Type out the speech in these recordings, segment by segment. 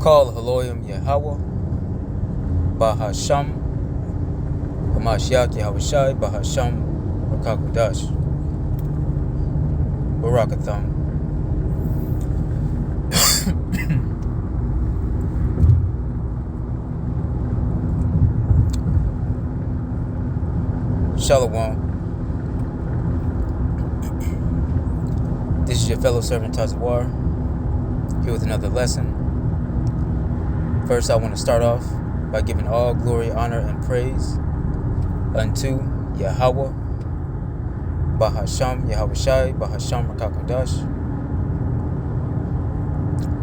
Call Haloyim Yahweh, Bahasham, Hamashiach Yahushai, Bahasham, Rakakudash, Barakatham. Shalom. This is your fellow servant Tazawar, here with another lesson. First, I want to start off by giving all glory, honor, and praise unto Yahweh, Bahasham, Yahushai, Bahasham, Rakakudash.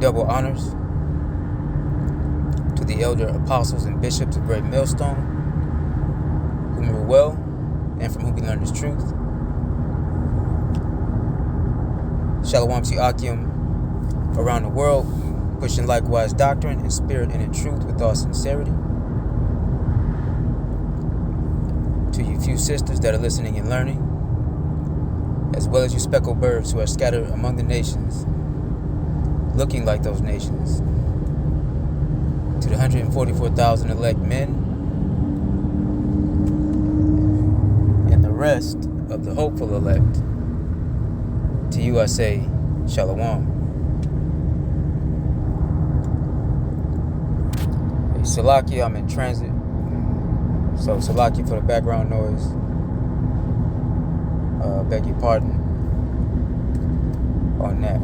Double honors to the elder apostles and bishops of Great Millstone, whom we were well, and from whom we learned His truth. Shalom to Akim around the world, pushing likewise doctrine in spirit and in truth with all sincerity. To you few sisters that are listening and learning, as well as you speckled birds who are scattered among the nations, looking like those nations. To the 144,000 elect men, and the rest of the hopeful elect, to you I say, Shalom. Hey, Salaki, I'm in transit. So Salaki for the background noise. Beg your pardon on that.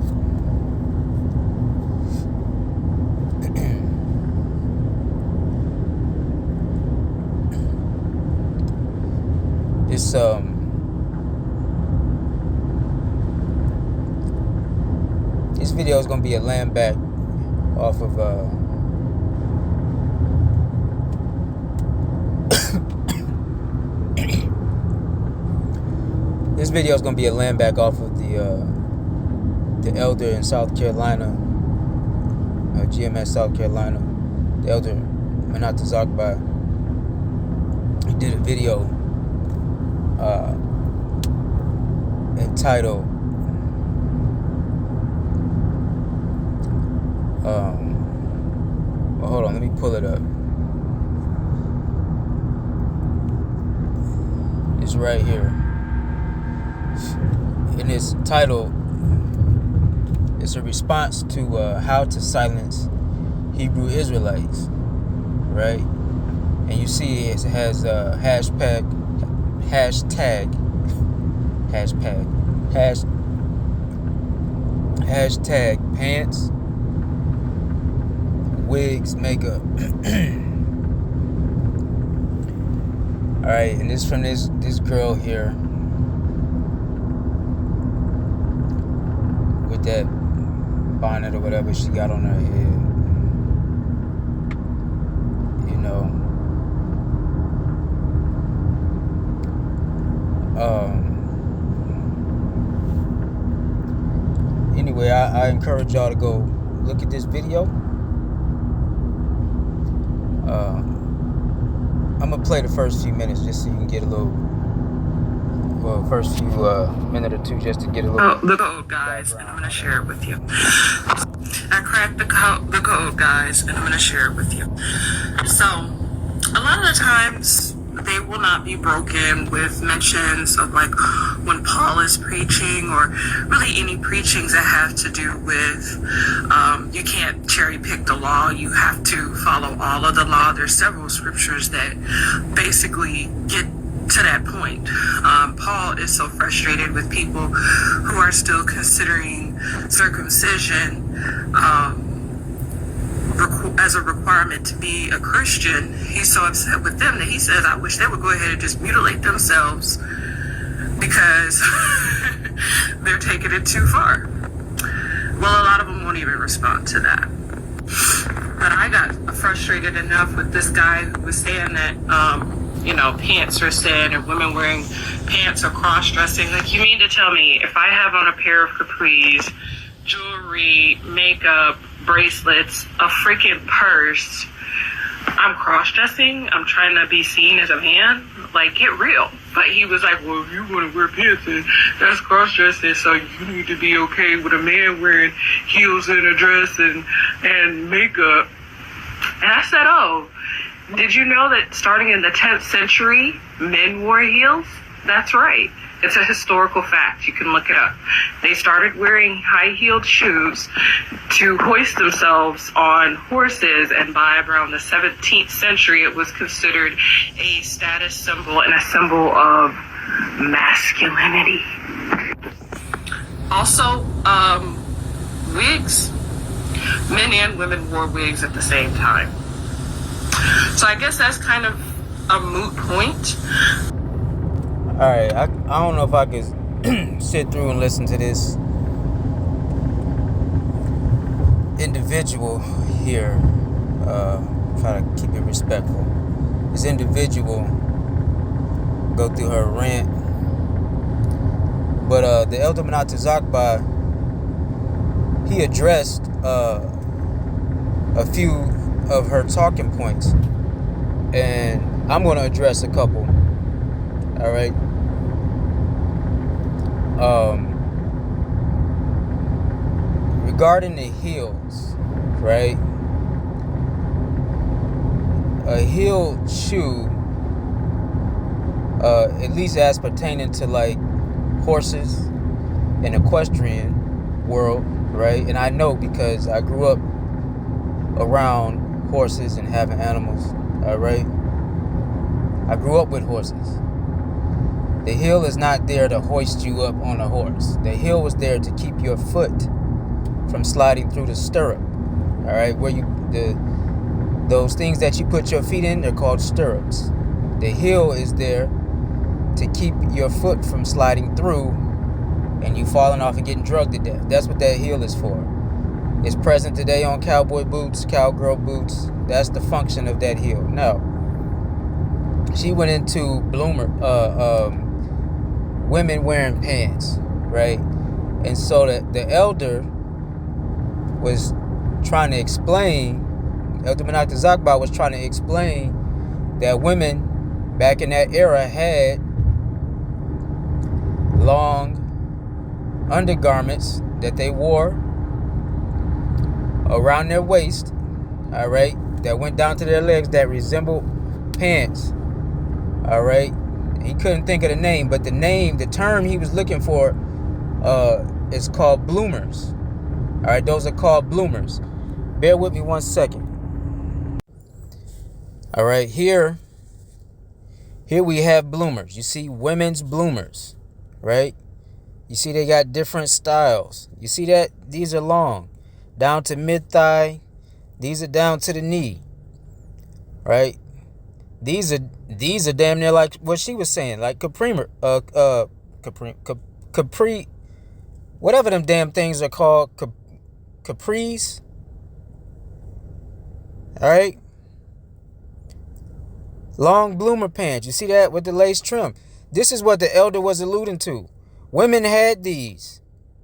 This video is gonna be a land back off of this video is gonna be a land back off of the elder in South Carolina, GMS South Carolina, the elder Manat Zakba. He did a video entitled well, hold on, let me pull it up. It's right here. And its title is a response to how to silence Hebrew Israelites, right? And you see it has hashtag pants, wigs, makeup. All right, and this from this girl here with that bonnet or whatever she got on her head, you know. Anyway, I encourage y'all to go look at this video. I'm gonna play the first few minutes just so you can get a little, first few minute or two just to get a little. The code, guys, and I'm gonna share it with you. I cracked the code, guys, and I'm gonna share it with you. So, a lot of the times they will not be broken with mentions of like when Paul is preaching, or really any preachings that have to do with you can't cherry pick the law, you have to follow all of the law. There's several scriptures that basically get to that point. Paul is so frustrated with people who are still considering circumcision as a requirement to be a Christian. He's so upset with them that he says, I wish they would go ahead and just mutilate themselves because they're taking it too far. Well, a lot of them won't even respond to that. But I got frustrated enough with this guy who was saying that, pants are sin, and women wearing pants are cross-dressing. Like, you mean to tell me if I have on a pair of capris, jewelry, makeup, bracelets, a freaking purse, I'm cross-dressing, I'm trying to be seen as a man, like, get real. But he was like, well, if you want to wear pants, and that's cross-dressing, so you need to be okay with a man wearing heels and a dress and makeup. And I said, oh, did you know that starting in the 10th century, men wore heels? That's right. It's a historical fact. You can look it up. They started wearing high-heeled shoes to hoist themselves on horses, and by around the 17th century, it was considered a status symbol and a symbol of masculinity. Also, wigs. Men and women wore wigs at the same time. So I guess that's kind of a moot point. Alright, I don't know if I could sit through and listen to this individual here. Try to keep it respectful. This individual go through her rant. But the Elder Menata Zakba, he addressed a few of her talking points. And I'm going to address a couple. All right. Regarding the heels, right? A heel shoe, at least as pertaining to like horses and equestrian world, right? And I know because I grew up around horses and having animals, all right? I grew up with horses. The heel is not there to hoist you up on a horse. The heel was there to keep your foot from sliding through the stirrup. All right, where those things that you put your feet in, they're called stirrups. The heel is there to keep your foot from sliding through and you falling off and getting drugged to death. That's what that heel is for. It's present today on cowboy boots, cowgirl boots. That's the function of that heel. Now, she went into women wearing pants, right? And so the elder was trying to explain, Elder Menata Zakba was trying to explain that women back in that era had long undergarments that they wore around their waist, all right, that went down to their legs that resembled pants, all right. He couldn't think of the name, but the term he was looking for is called bloomers. All right, those are called bloomers. Bear with me 1 second. All right, here we have bloomers. You see women's bloomers, right? You see they got different styles. You see that? These are long, down to mid-thigh. These are down to the knee, right? These are damn near like what she was saying, like capri, whatever them damn things are called, capris. All right, long bloomer pants. You see that with the lace trim? This is what the elder was alluding to. Women had these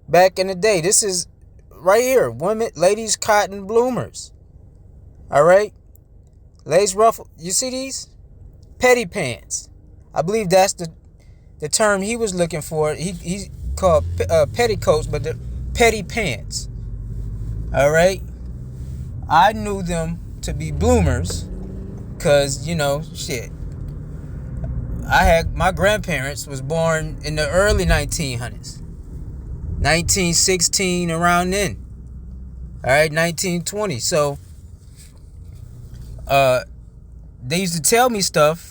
back in the day. This is right here, ladies cotton bloomers. All right, lace ruffle. You see these? Petty pants. I believe that's the term he was looking for. He called petticoats, but the petty pants. All right. I knew them to be bloomers because, you know, shit. My grandparents was born in the early 1900s. 1916, around then. All right, 1920. So, they used to tell me stuff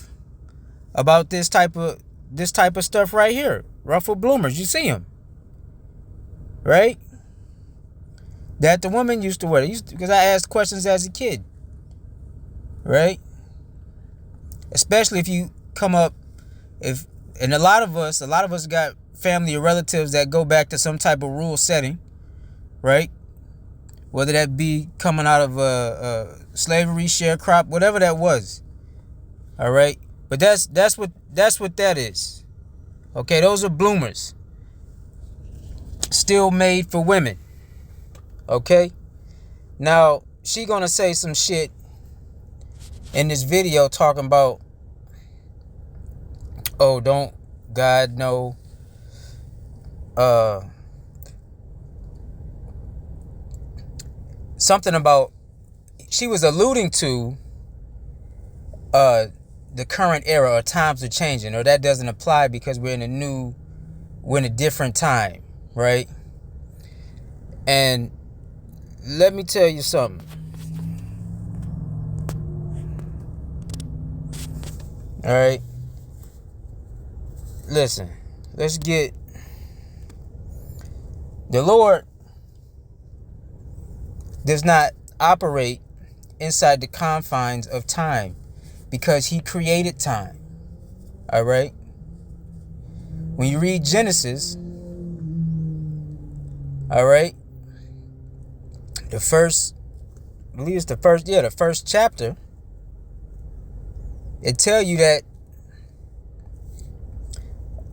about this type of stuff right here. Ruffled bloomers. You see them, right? That the woman used to wear. Because I asked questions as a kid, right? Especially if you come up, and a lot of us got family or relatives that go back to some type of rural setting, right? Whether that be coming out of slavery, sharecrop, whatever that was. All right, but that's what that is. Okay, those are bloomers. Still made for women. Okay, now she gonna say some shit in this video talking about, oh, don't God know something about, she was alluding to the current era, or times are changing, or that doesn't apply because we're in a different time, right? And let me tell you something. All right, listen, let's get, the Lord does not operate inside the confines of time because he created time. All right, when you read Genesis, all right, the first chapter, it tell you that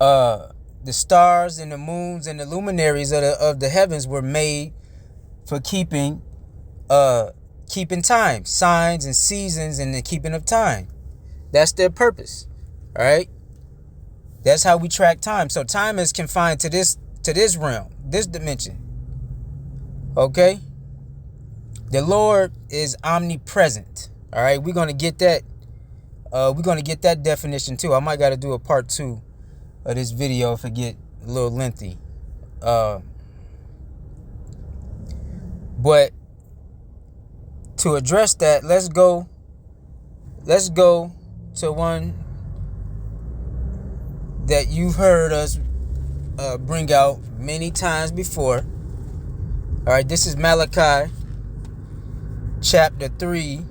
the stars and the moons and the luminaries of the heavens were made for keeping time, signs and seasons, and the keeping of time. That's their purpose. All right, that's how we track time. So time is confined to this realm, this dimension. Okay, the Lord is omnipresent. All right, we're gonna get that. We're gonna get that definition too. I might got to do a part 2 of this video if it get a little lengthy. But to address that, let's go to one that you've heard us bring out many times before. All right, this is Malachi chapter 3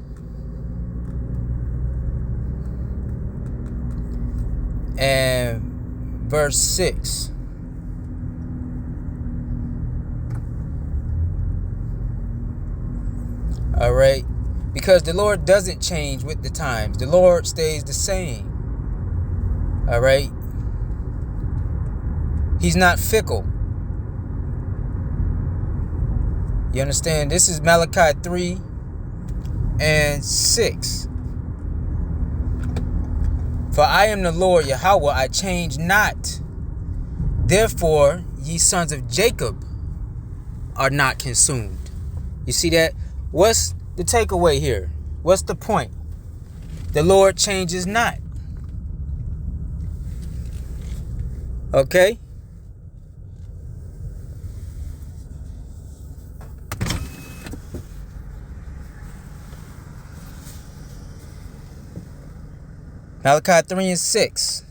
and verse 6. All right, because the Lord doesn't change with the times. The Lord stays the same. All right, he's not fickle. You understand? This is Malachi 3 and 6. For I am the Lord Yahweh, I change not. Therefore, ye sons of Jacob are not consumed. You see that? What's the takeaway here? What's the point? The Lord changes not. Okay? Malachi 3 and 6.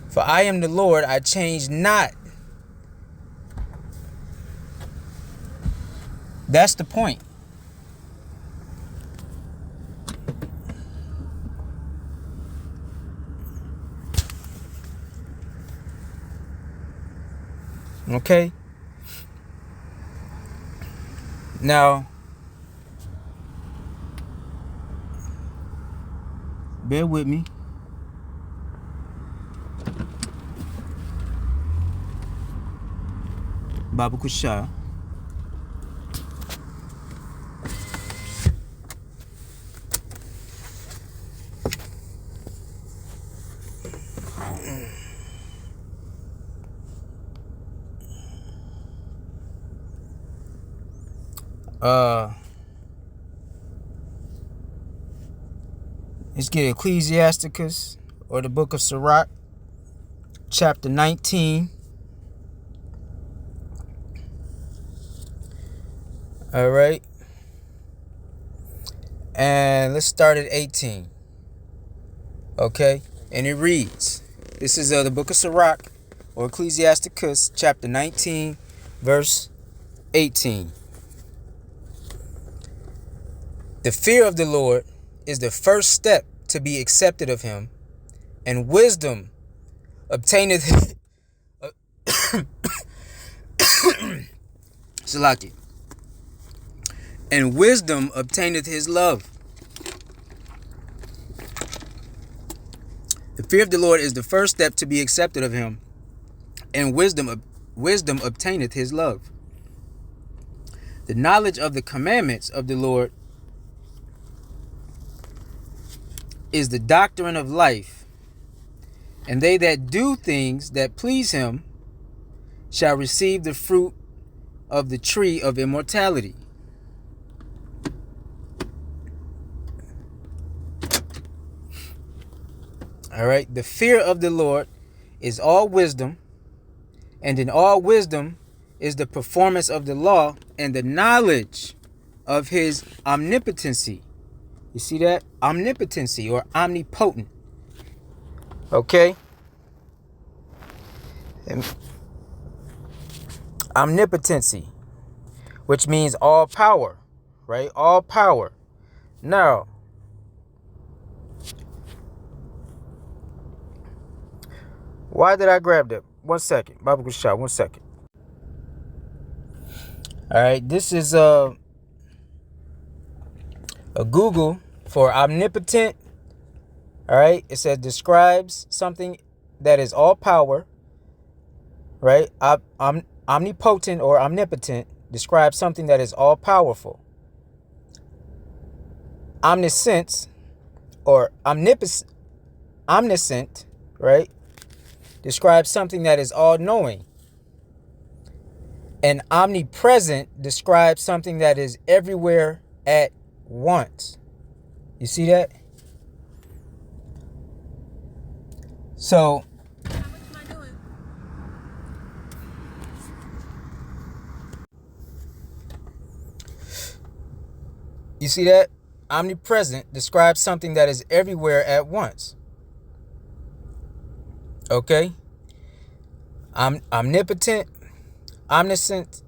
For I am the Lord, I change not. That's the point. Okay? Now, bear with me. Baba Kusha. Let's get Ecclesiasticus, or the book of Sirach, chapter 19. All right. And let's start at 18. Okay. And it reads, this is the book of Sirach, or Ecclesiasticus, chapter 19, verse 18. The fear of the Lord is the first step to be accepted of him, and wisdom obtaineth Salaki. And wisdom obtaineth his love. The fear of the Lord is the first step to be accepted of him, and wisdom obtaineth his love. The knowledge of the commandments of the Lord is the doctrine of life, and they that do things that please him shall receive the fruit of the tree of immortality. All right. The fear of the Lord is all wisdom, and in all wisdom is the performance of the law and the knowledge of his omnipotency. You see that? Omnipotency or omnipotent. Okay? And omnipotency, which means all power, right? All power. Now, why did I grab that? 1 second. Bible shot. 1 second. All right. This is a Google for omnipotent. All right. It says describes something that is all power. Right. Omnipotent or omnipotent describes something that is all powerful. Omniscience or omniscient, right, describes something that is all knowing. And omnipresent describes something that is everywhere at once. You see that? So, you see that? Omnipresent describes something that is everywhere at once. Okay? Omnipotent, omniscient,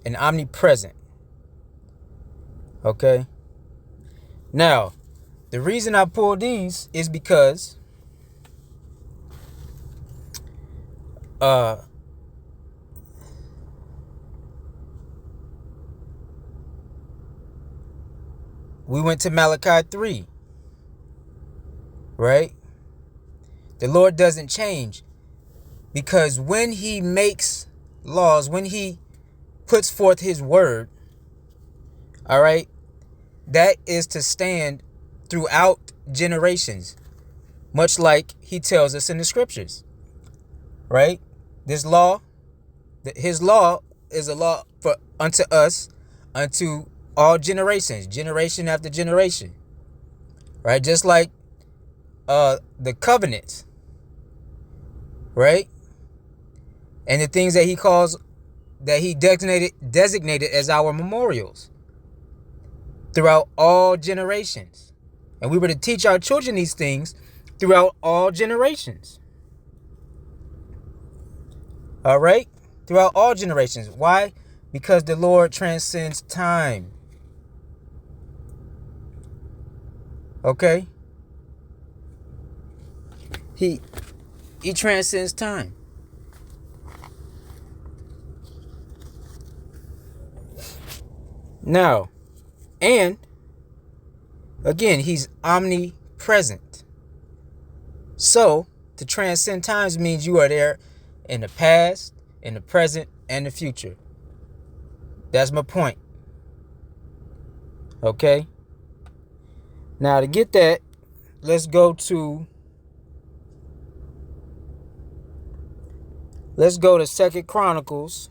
and omnipresent. Okay? Now, the reason I pull these is because we went to Malachi 3, right? The Lord doesn't change, because when he makes laws, when he puts forth his word, all right, that is to stand throughout generations, much like he tells us in the scriptures, right? This law, his law is a law for unto us, unto all generations, generation after generation, right? Just like the covenants, right? And the things that he calls, that he designated as our memorials throughout all generations. And we were to teach our children these things throughout all generations. All right? Throughout all generations. Why? Because the Lord transcends time. Okay? He transcends time. Now, and again, he's omnipresent. So, to transcend times means you are there in the past, in the present, and the future. That's my point. Okay? Now, to get that, let's go to 2 Chronicles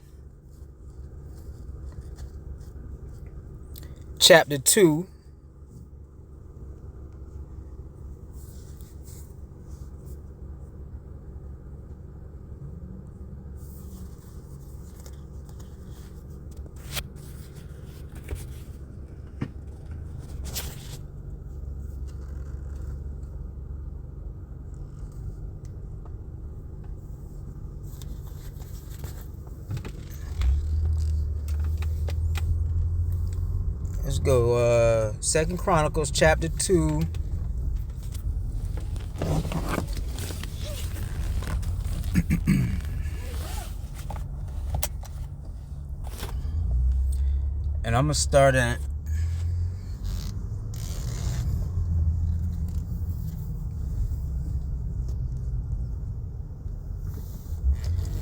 chapter 2. Let's go 2 Chronicles chapter 2. And I'm going to start at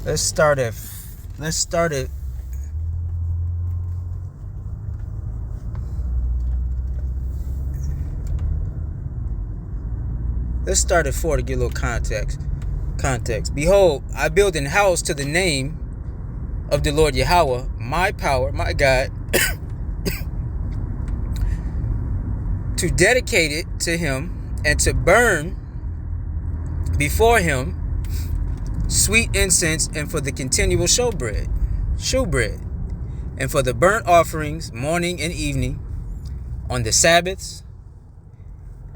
Let's start at Let's start at 4 to get a little context. Behold, I build an house to the name of the Lord Yahweh, my power, my God, to dedicate it to him and to burn before him sweet incense, and for the continual shewbread, and for the burnt offerings morning and evening, on the Sabbaths,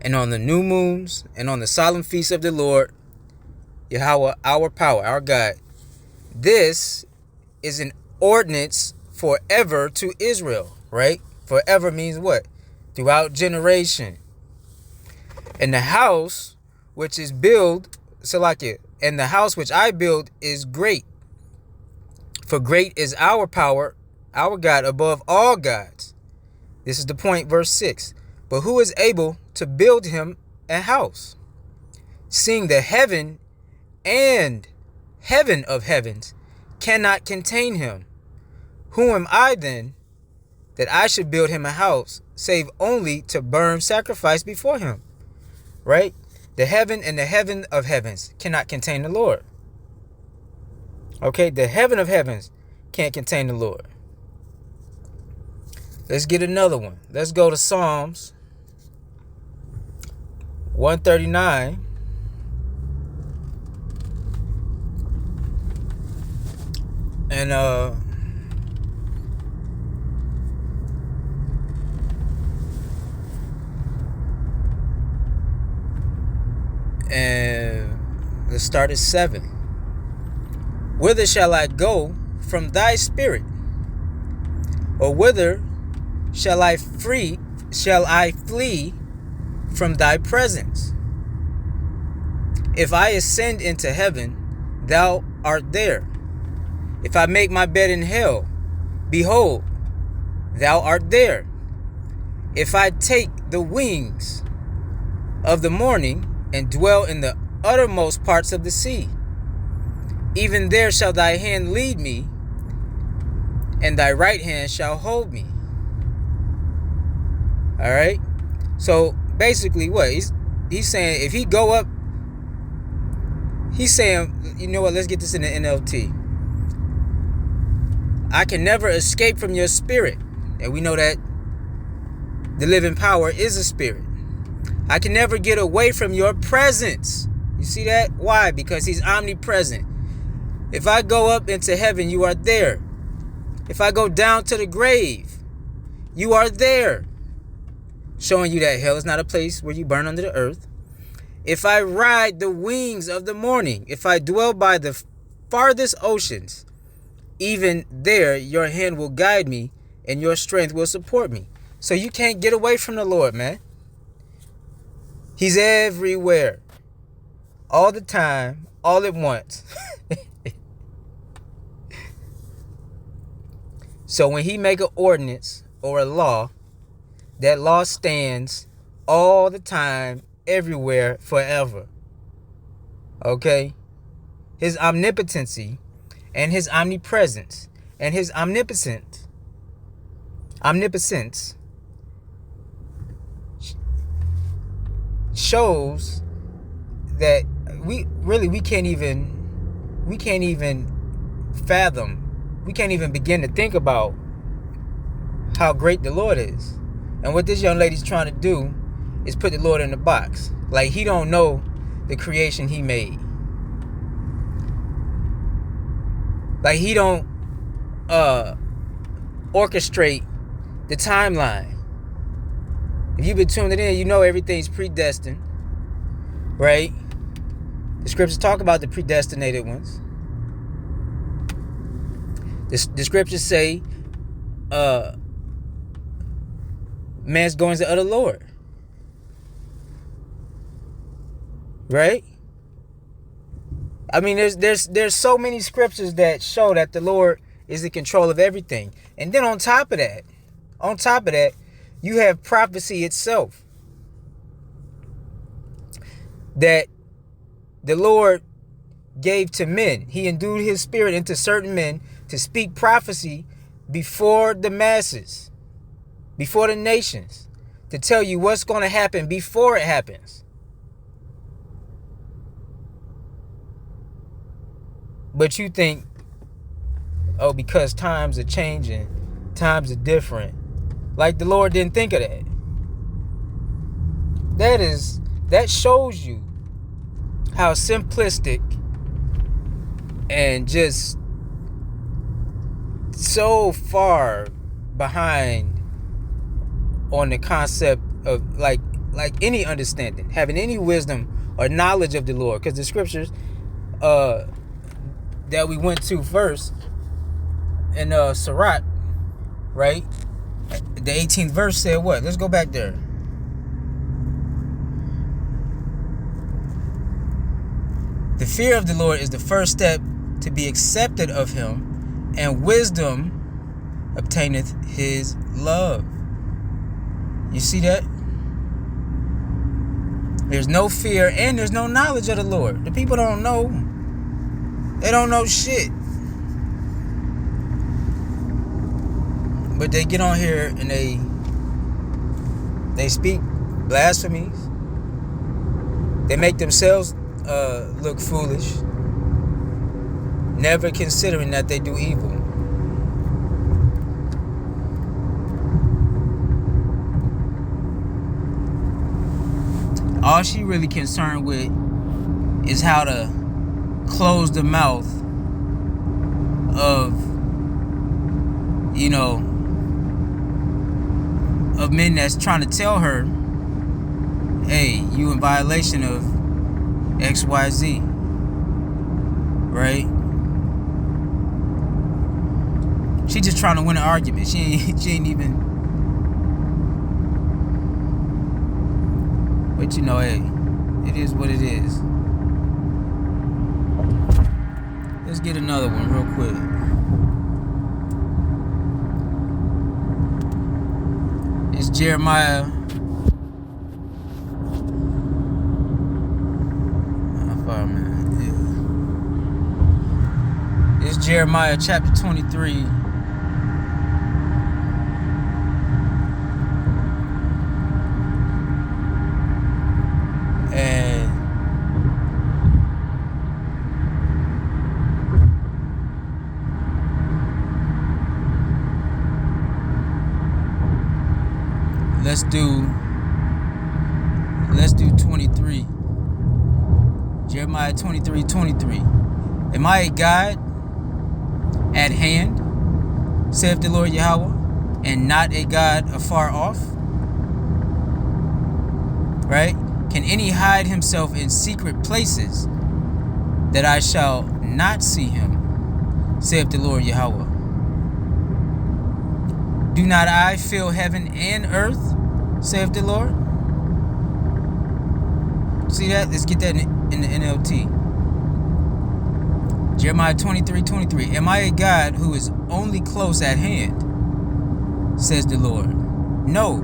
and on the new moons, and on the solemn feasts of the Lord Yahweh, our power, our God. This is an ordinance forever to Israel, right? Forever means what? Throughout generation. And the house which is built, Salakia, and the house which I build is great. For great is our power, our God, above all gods. This is the point, verse 6. But who is able to build him a house, seeing the heaven and heaven of heavens cannot contain him? Who am I then, that I should build him a house, save only to burn sacrifice before him? Right? The heaven and the heaven of heavens cannot contain the Lord. Okay, the heaven of heavens can't contain the Lord. Let's get another one. Let's go to Psalms 139. And let's start at 7. Whither shall I go from thy spirit? Or whither shall I flee from thy presence? If I ascend into heaven, thou art there. If I make my bed in hell, behold, thou art there. If I take the wings of the morning and dwell in the uttermost parts of the sea, even there shall thy hand lead me, and thy right hand shall hold me. All right. So basically, what he's saying, if he go up, he's saying, you know what? Let's get this in the NLT. I can never escape from your spirit, and we know that the living power is a spirit. I can never get away from your presence. You see that? Why? Because he's omnipresent. If I go up into heaven, you are there. If I go down to the grave, you are there. Showing you that hell is not a place where you burn under the earth. If I ride the wings of the morning, if I dwell by the farthest oceans, even there your hand will guide me and your strength will support me. So you can't get away from the Lord, man. He's everywhere. All the time, all at once. So when he make an ordinance or a law, that law stands all the time, everywhere, forever. Okay? His omnipotency and his omnipresence and his omnipotence shows that we can't even fathom, we can't even begin to think about how great the Lord is. And what this young lady's trying to do is put the Lord in the box. Like he don't know the creation he made. Like he don't orchestrate the timeline. If you've been tuning in, you know everything's predestined, right? The scriptures talk about the predestinated ones. The scriptures say man's goings are of the Lord. Right? I mean, there's so many scriptures that show that the Lord is in control of everything. And then on top of that, you have prophecy itself. That the Lord gave to men. He endued his spirit into certain men to speak prophecy before the masses, before the nations, to tell you what's going to happen before it happens. But you think, oh, because times are changing, times are different. Like the Lord didn't think of that. That shows you how simplistic and just so far behind on the concept of like any understanding, having any wisdom or knowledge of the Lord. Because the scriptures that we went to first in Sirach, right? The 18th verse said what? Let's go back there. The fear of the Lord is the first step to be accepted of him, and wisdom obtaineth his love. You see that? There's no fear and there's no knowledge of the Lord. The people don't know. They don't know shit. But they get on here and they speak blasphemies. They make themselves look foolish, never considering that they do evil. All she really concerned with is how to close the mouth of, of men that's trying to tell her, hey, you in violation of XYZ, right? She just trying to win an argument. She ain't even. But hey, it is what it is. Let's get another one real quick. It's Jeremiah. How far, man? Yeah. It's Jeremiah chapter 23. And let's do 23. Jeremiah 23:23. Am I a God at hand, saith the Lord Yahweh, and not a God afar off? Right? Can any hide himself in secret places that I shall not see him, saith the Lord Yahweh? Do not I fill heaven and earth, saith the Lord? See that? Let's get that in the NLT. Jeremiah 23:23. Am I a God who is only close at hand, says the Lord? No.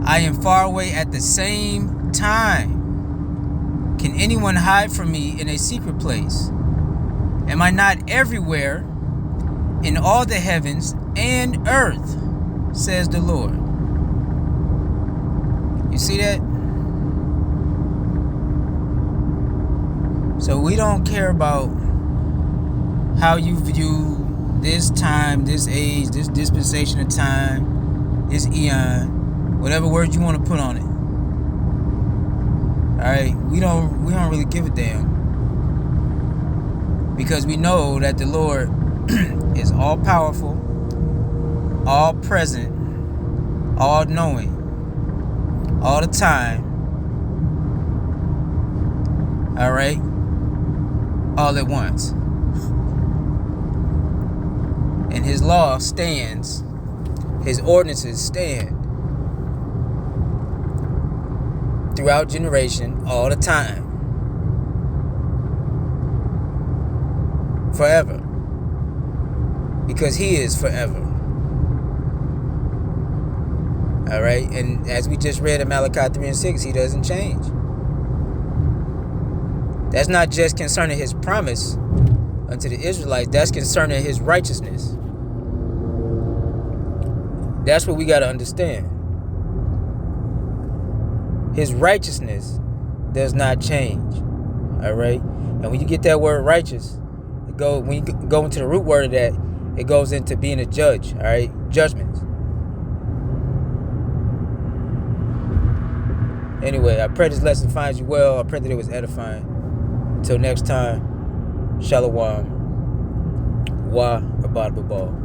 I am far away at the same time. Can anyone hide from me in a secret place? Am I not everywhere in all the heavens and earth, says the Lord? You see that? So we don't care about how you view this time, this age, this dispensation of time, this eon, whatever word you want to put on it. Alright, we don't really give a damn. Because we know that the Lord is all powerful, all present, all knowing, all the time. Alright? All at once. And his law stands, his ordinances stand throughout generation, all the time, forever, because he is forever. All right, and as we just read in Malachi 3:6, he doesn't change. That's not just concerning his promise unto the Israelites, that's concerning his righteousness. That's what we got to understand. His righteousness does not change. All right? And And when you get that word righteous, when you go into the root word of that, it goes into being a judge, all right? Judgments. Anyway, I pray this lesson finds you well. I pray that it was edifying. Until next time, Shalom. Wa Abad Babal.